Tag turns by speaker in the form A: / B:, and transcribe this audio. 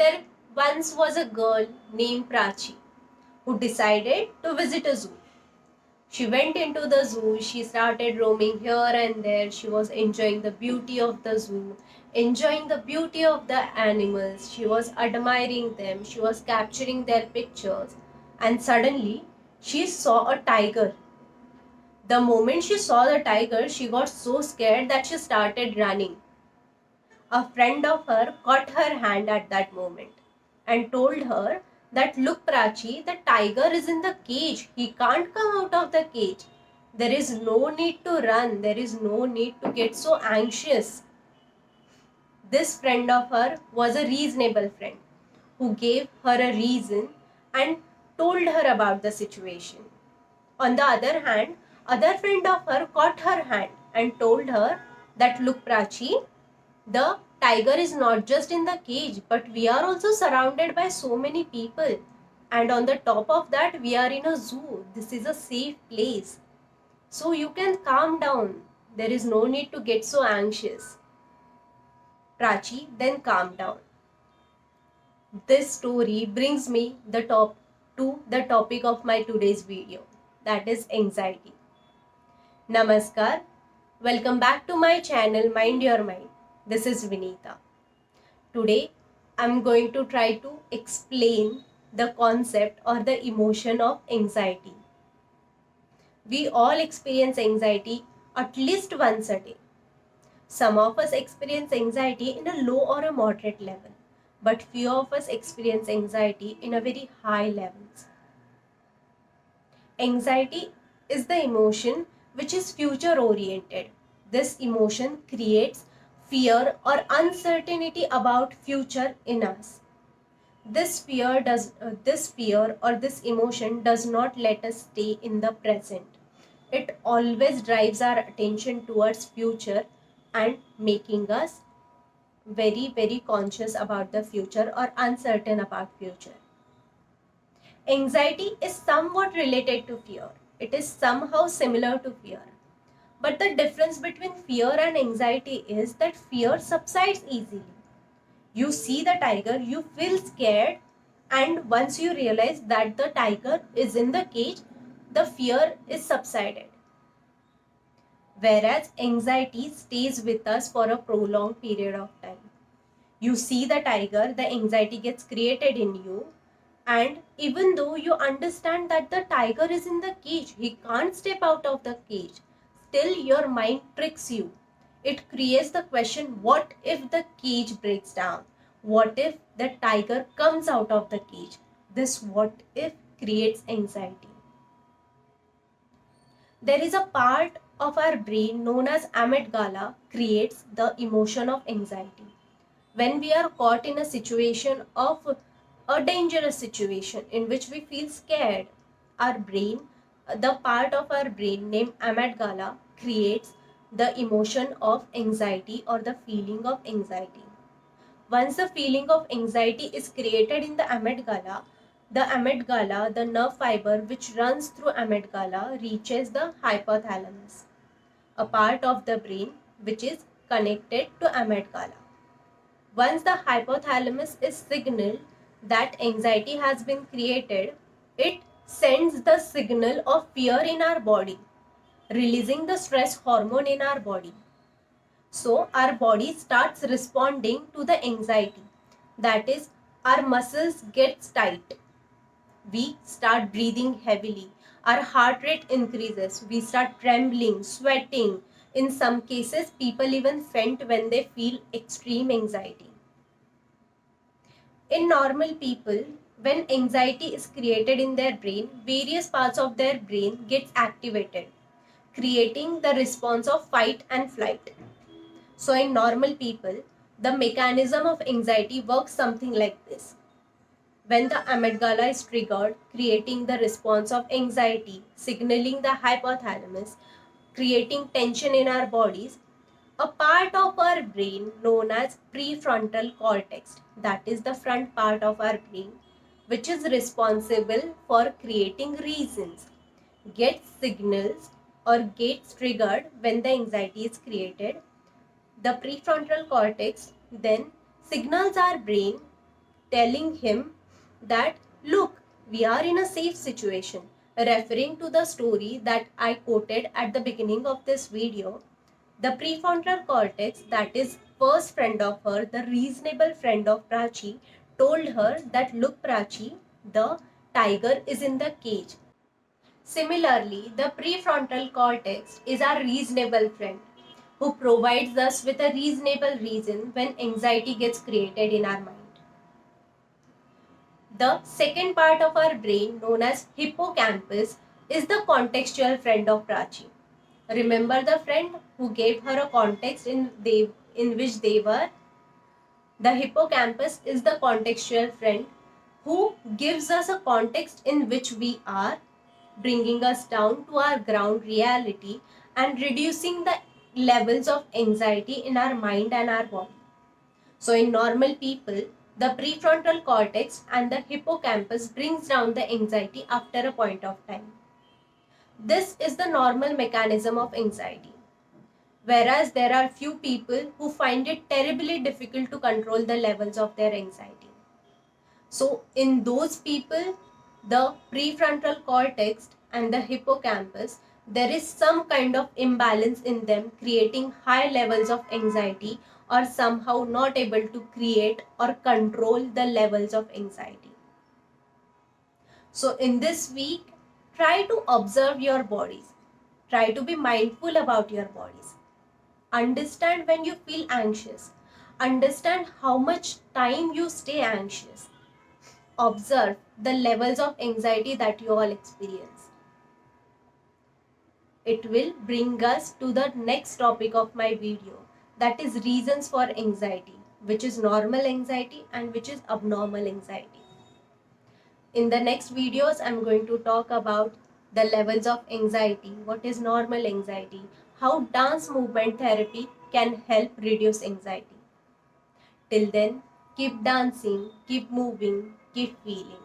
A: There once was a girl named Prachi who decided to visit a zoo. She went into the zoo, she started roaming here and there, she was enjoying the beauty of the zoo, enjoying the beauty of the animals, she was admiring them, she was capturing their pictures, and suddenly she saw a tiger. The moment she saw the tiger, she got so scared that she started running. A friend of her caught her hand at that moment and told her that, "Look, Prachi, the tiger is in the cage. He can't come out of the cage. There is no need to run. There is no need to get so anxious." This friend of her was a reasonable friend who gave her a reason and told her about the situation. On the other hand, other friend of her caught her hand and told her that, "Look, Prachi, the tiger is not just in the cage, but we are also surrounded by so many people. And on the top of that, we are in a zoo. This is a safe place. So you can calm down. There is no need to get so anxious." Prachi then calmed down. This story brings me to the topic of my today's video, that is anxiety. Namaskar. Welcome back to my channel Mind Your Mind. This is Vinita. Today, I'm going to try to explain the concept or the emotion of anxiety. We all experience anxiety at least once a day. Some of us experience anxiety in a low or a moderate level, but few of us experience anxiety in a very high levels. Anxiety is the emotion which is future oriented. This emotion creates fear or uncertainty about future in us. This fear or this emotion does not let us stay in the present. It always drives our attention towards future and making us very conscious about the future or uncertain about future. Anxiety is somewhat related to fear. It is somehow similar to fear. But the difference between fear and anxiety is that fear subsides easily. You see the tiger, you feel scared, and once you realize that the tiger is in the cage, the fear is subsided. Whereas anxiety stays with us for a prolonged period of time. You see the tiger, the anxiety gets created in you, and even though you understand that the tiger is in the cage, he can't step out of the cage, still your mind tricks you. It creates the question, what if the cage breaks down? What if the tiger comes out of the cage? This what if creates anxiety. There is a part of our brain known as amygdala creates the emotion of anxiety. When we are caught in a situation of a dangerous situation in which we feel scared, our brain, the part of our brain named amygdala, creates the emotion of anxiety or the feeling of anxiety. Once the feeling of anxiety is created in the amygdala, the nerve fiber which runs through amygdala reaches the hypothalamus, a part of the brain which is connected to amygdala. Once the hypothalamus is signaled that anxiety has been created, it sends the signal of fear in our body, releasing the stress hormone in our body. So our body starts responding to the anxiety. That is, our muscles get tight. We start breathing heavily. Our heart rate increases. We start trembling, sweating. In some cases, people even faint when they feel extreme anxiety. In normal people, when anxiety is created in their brain, various parts of their brain gets activated, creating the response of fight and flight. So in normal people, the mechanism of anxiety works something like this. When the amygdala is triggered, creating the response of anxiety, signaling the hypothalamus, creating tension in our bodies, a part of our brain known as prefrontal cortex, that is the front part of our brain, which is responsible for creating reasons, gets signals or gets triggered when the anxiety is created. The prefrontal cortex then signals our brain telling him that, look, we are in a safe situation. Referring to the story that I quoted at the beginning of this video, the prefrontal cortex, that is first friend of her, the reasonable friend of Prachi, told her that, look Prachi, the tiger is in the cage. Similarly, the prefrontal cortex is our reasonable friend who provides us with a reasonable reason when anxiety gets created in our mind. The second part of our brain, known as hippocampus, is the contextual friend of Prachi. Remember the friend who gave her a context in which they were? The hippocampus is the contextual friend who gives us a context in which we are, bringing us down to our ground reality and reducing the levels of anxiety in our mind and our body. So in normal people, the prefrontal cortex and the hippocampus brings down the anxiety after a point of time. This is the normal mechanism of anxiety. Whereas there are few people who find it terribly difficult to control the levels of their anxiety. So in those people, the prefrontal cortex and the hippocampus, there is some kind of imbalance in them, creating high levels of anxiety, or somehow not able to create or control the levels of anxiety. So in this week, try to observe your bodies. Try to be mindful about your bodies. Understand when you feel anxious. Understand how much time you stay anxious. Observe the levels of anxiety that you all experience. It will bring us to the next topic of my video, that is reasons for anxiety, which is normal anxiety and which is abnormal anxiety. In the next videos, I'm going to talk about the levels of anxiety, what is normal anxiety, how dance movement therapy can help reduce anxiety. Till then, keep dancing, keep moving, keep feeling.